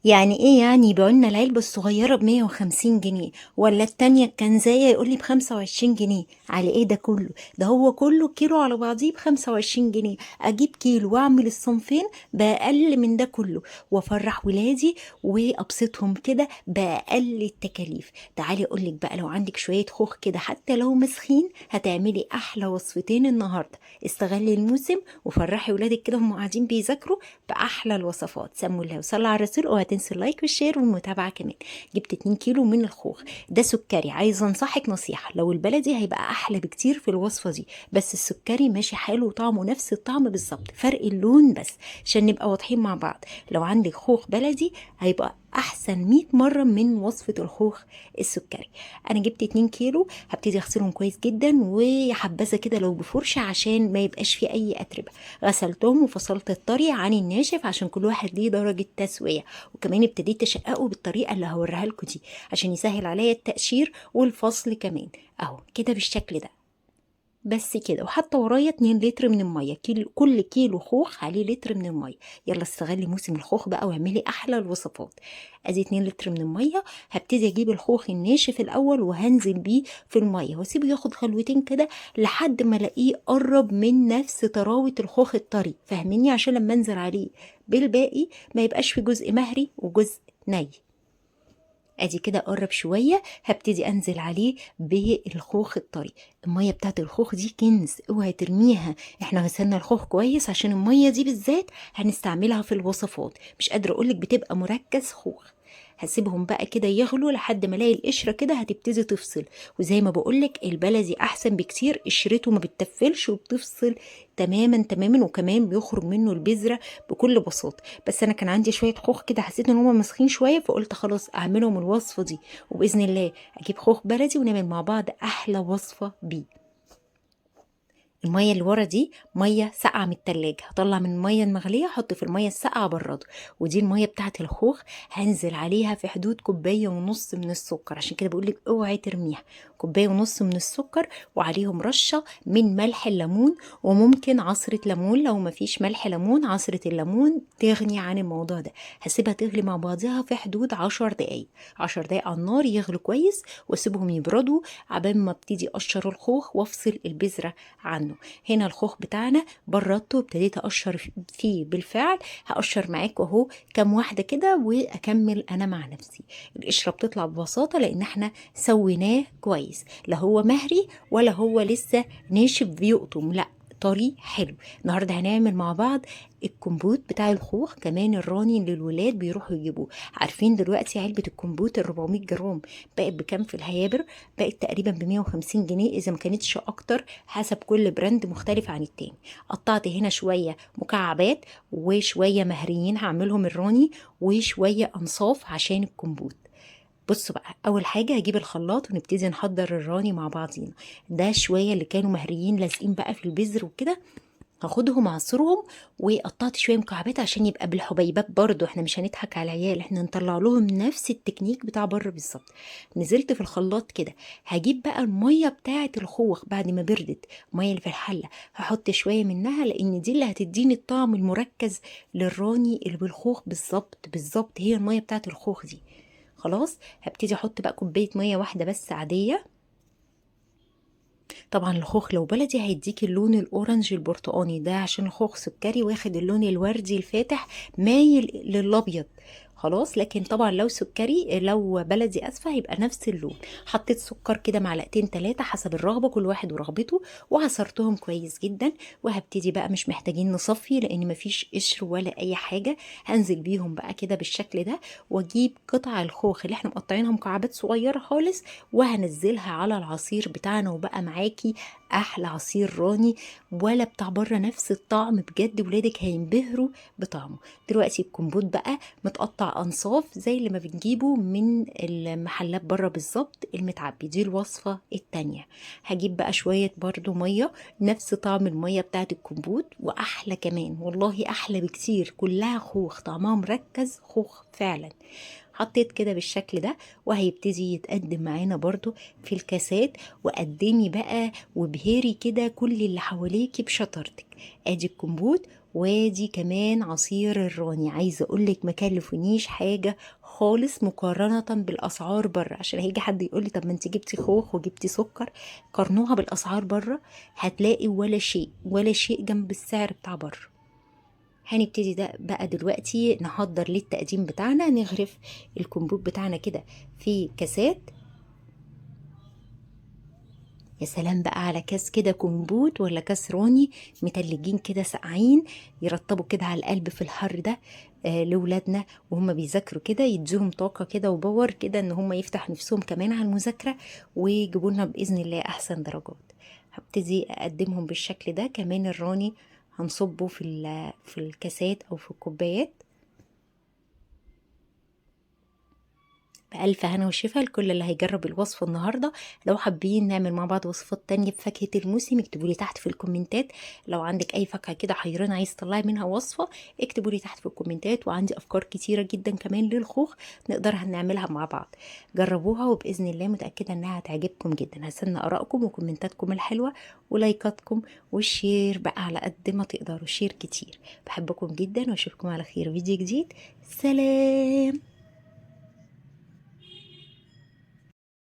يعني ايه؟ يعني يبيعولنا العلبة الصغيرة ب150 جنيه، ولا التانية الكنزاية يقولي ب25 جنيه؟ على ايه ده كله؟ ده هو كله كيلو على بعضيه ب25 جنيه. اجيب كيلو واعمل الصنفين بأقل من ده كله، وافرح ولادي وابسطهم كده بأقل التكاليف. تعالي اقولك بقى، لو عندك شوية خوخ كده حتى لو مسخين هتعملي احلى وصفتين النهاردة. استغلي الموسم وفرحي ولادك كده هم قاعدين بيذاكروا باحلى الوصفات. سموا الله وصلوا على الرسول، اوعى تنسوا اللايك والشير والمتابعه كمان. جبت 2 كيلو من الخوخ. ده سكري، عايزه انصحك نصيحه، لو البلدي هيبقى احلى بكتير في الوصفه دي، بس السكري ماشي حلو وطعمه نفس الطعم بالظبط، فرق اللون بس، عشان نبقى واضحين مع بعض. لو عندك خوخ بلدي هيبقى احسن 100 مره من وصفه الخوخ السكري. انا جبت 2 كيلو، هبتدي اغسلهم كويس جدا وحبذا كده لو بفرشه عشان ما يبقاش في اي اتربه. غسلتهم وفصلت الطري عن الناشف عشان كل واحد ليه درجة تسوية، وكمان ابتديت اشققه بالطريقة اللي هوريها لكم دي عشان يسهل عليا التقشير والفصل كمان. اهو كده بالشكل ده، بس كده. وحتى ورايا 2 لتر من الميه، كل كيلو خوخ عليه لتر من الميه. يلا استغلي موسم الخوخ بقى واعملي احلى الوصفات. ادي 2 لتر من الميه. هبتدي اجيب الخوخ الناشف الاول وهنزل بيه في الميه واسيبه ياخد خلوتين كده لحد ما الاقيه قرب من نفس طراوه الخوخ الطري، فاهميني؟ عشان لما انزل عليه بالباقي ما يبقاش في جزء مهري وجزء ني. ادي كده قرب شويه، هبتدي انزل عليه بالخوخ الطري. الميه بتاعت الخوخ دي كنز، اوعي ترميها. احنا غسلنا الخوخ كويس عشان الميه دي بالذات هنستعملها في الوصفات. مش قادره اقولك بتبقى مركز خوخ. هسيبهم بقى كده يغلوا لحد ما الاقي القشره كده هتبتدي تفصل. وزي ما بقولك البلدي احسن بكتير، قشرته ما بتتفلش وبتفصل تماما تماما، وكمان بيخرج منه البذره بكل بساطه. بس انا كان عندي شويه خوخ كده حسيت ان هم مسخين شويه، فقلت خلاص اعملهم الوصفه دي، وباذن الله اجيب خوخ بلدي ونعمل مع بعض احلى وصفه بيه. الميه اللي ورا دي ميه ساقعه من التلاجة، هطلع من الميه المغليه احط في الميه الساقعه برده. ودي الميه بتاعه الخوخ، هنزل عليها في حدود كوبايه ونص من السكر، عشان كده بقولك اوعي ترميها. كوبايه ونص من السكر وعليهم رشه من ملح الليمون، وممكن عصره ليمون لو مفيش ملح ليمون. عصره الليمون تغني عن الموضوع ده. هسيبها تغلي مع بعضها في حدود 10 دقايق. 10 دقايق على النار يغلوا كويس، واسيبهم يبردوا عبال ما ابتدي اقشر الخوخ وافصل البذره عنه. هنا الخوخ بتاعنا بردته وابتديت اقشر فيه بالفعل. هقشر معاك اهو كام واحده كده واكمل انا مع نفسي. القشره بتطلع ببساطه لان احنا سويناه كويس، لا هو مهري ولا هو لسه ناشف بيقطم، لا طري حلو. النهارده هنعمل مع بعض الكمبوت بتاع الخوخ، كمان الراني اللي الولاد بيروحوا يجيبوه. عارفين دلوقتي علبه الكمبوت ال 400 جرام بقت بكام في الهيابر؟ بقت تقريبا ب 150 جنيه اذا ما كانتش اكتر، حسب كل براند مختلف عن التاني. قطعت هنا شويه مكعبات وشويه مهريين هعملهم الراني، وشويه انصاف عشان الكمبوت. بصوا بقى، اول حاجه هجيب الخلاط ونبتدي نحضر الراني مع بعضينا. ده شويه اللي كانوا مهريين لازقين بقى في البذر وكده، هاخدهم اعصرهم. وقطعت شويه مكعبات عشان يبقى بالحبيبات برضو، احنا مش هنضحك على العيال، احنا نطلع لهم نفس التكنيك بتاع بره بالظبط. نزلت في الخلاط كده. هجيب بقى الميه بتاعه الخوخ بعد ما بردت، الميه اللي في الحله هحط شويه منها لان دي اللي هتديني الطعم المركز للراني اللي بالخوخ بالظبط بالظبط، هي الميه بتاعه الخوخ دي. خلاص هبتدي احط بقى كوبايه ميه واحده بس عاديه. طبعا الخوخ لو بلدي هيديك اللون الاورنج البرتقاني، ده عشان الخوخ سكري واخد اللون الوردي الفاتح مايل للابيض. خلاص، لكن طبعا لو سكري لو بلدي اسفه هيبقى نفس اللون. حطيت سكر كده معلقتين 3 حسب الرغبه، كل واحد ورغبته، وعصرتهم كويس جدا. وهبتدي بقى، مش محتاجين نصفي لان مفيش قشر ولا اي حاجه. هنزل بيهم بقى كده بالشكل ده، واجيب قطع الخوخ اللي احنا مقطعينها مكعبات صغيره خالص وهنزلها على العصير بتاعنا، وبقى معاكي احلى عصير راني، ولا بتاع بره نفس الطعم بجد، ولادك هينبهروا بطعمه. دلوقتي الكمبوت بقى متقطع انصاف زي اللي ما بنجيبه من المحلات بره بالظبط المتعبي، دي الوصفة التانية. هجيب بقى شوية برضو مية نفس طعم المية بتاعت الكمبوت واحلى كمان، والله احلى بكتير، كلها خوخ، طعمها مركز خوخ فعلا. حطيت كده بالشكل ده، وهيبتدي يتقدم معانا برضو في الكاسات. وقدمي بقى وبهيري كده كل اللي حواليكي بشطارتك. ادي الكمبوت وادي كمان عصير الراني. عايزه اقولك ما كلفونيش حاجه خالص مقارنه بالاسعار بره، عشان هيجي حد يقول لي طب ما انت جبتي خوخ وجبتي سكر. قارنوها بالاسعار بره هتلاقي ولا شيء ولا شيء جنب السعر بتاع بره. هنبتدي ده بقى دلوقتي نحضر للتقديم بتاعنا. نغرف الكمبوت بتاعنا كده في كاسات. يا سلام بقى على كاس كده كمبوت ولا كاس راني متلجين كده ساقعين، يرطبوا كده على القلب في الحر ده. لولادنا وهم بيذاكروا كده يديهم طاقة كده وباور كده ان هم يفتح نفسهم كمان على المذاكرة ويجيبوا لنا بإذن الله أحسن درجات. هبتدي أقدمهم بالشكل ده. كمان الراني هنصبه في الكاسات أو في الكوبايات. بألف هنا وشفا لكل اللي هيجرب الوصفة النهاردة. لو حابين نعمل مع بعض وصفات تانية بفاكهة الموسم اكتبولي تحت في الكومنتات. لو عندك أي فاكهة كده حيرانة عايز تطلعي منها وصفة اكتبولي تحت في الكومنتات. وعندي أفكار كتيرة جدا كمان للخوخ نقدر نعملها مع بعض. جربوها وبإذن الله متأكدة إنها هتعجبكم جدا. هستنى آرائكم وكومنتاتكم الحلوة ولايكاتكم والشير بقى على قد ما تقدروا، شير كتير. بحبكم جدا وأشوفكم على خير فيديو جديد. سلام.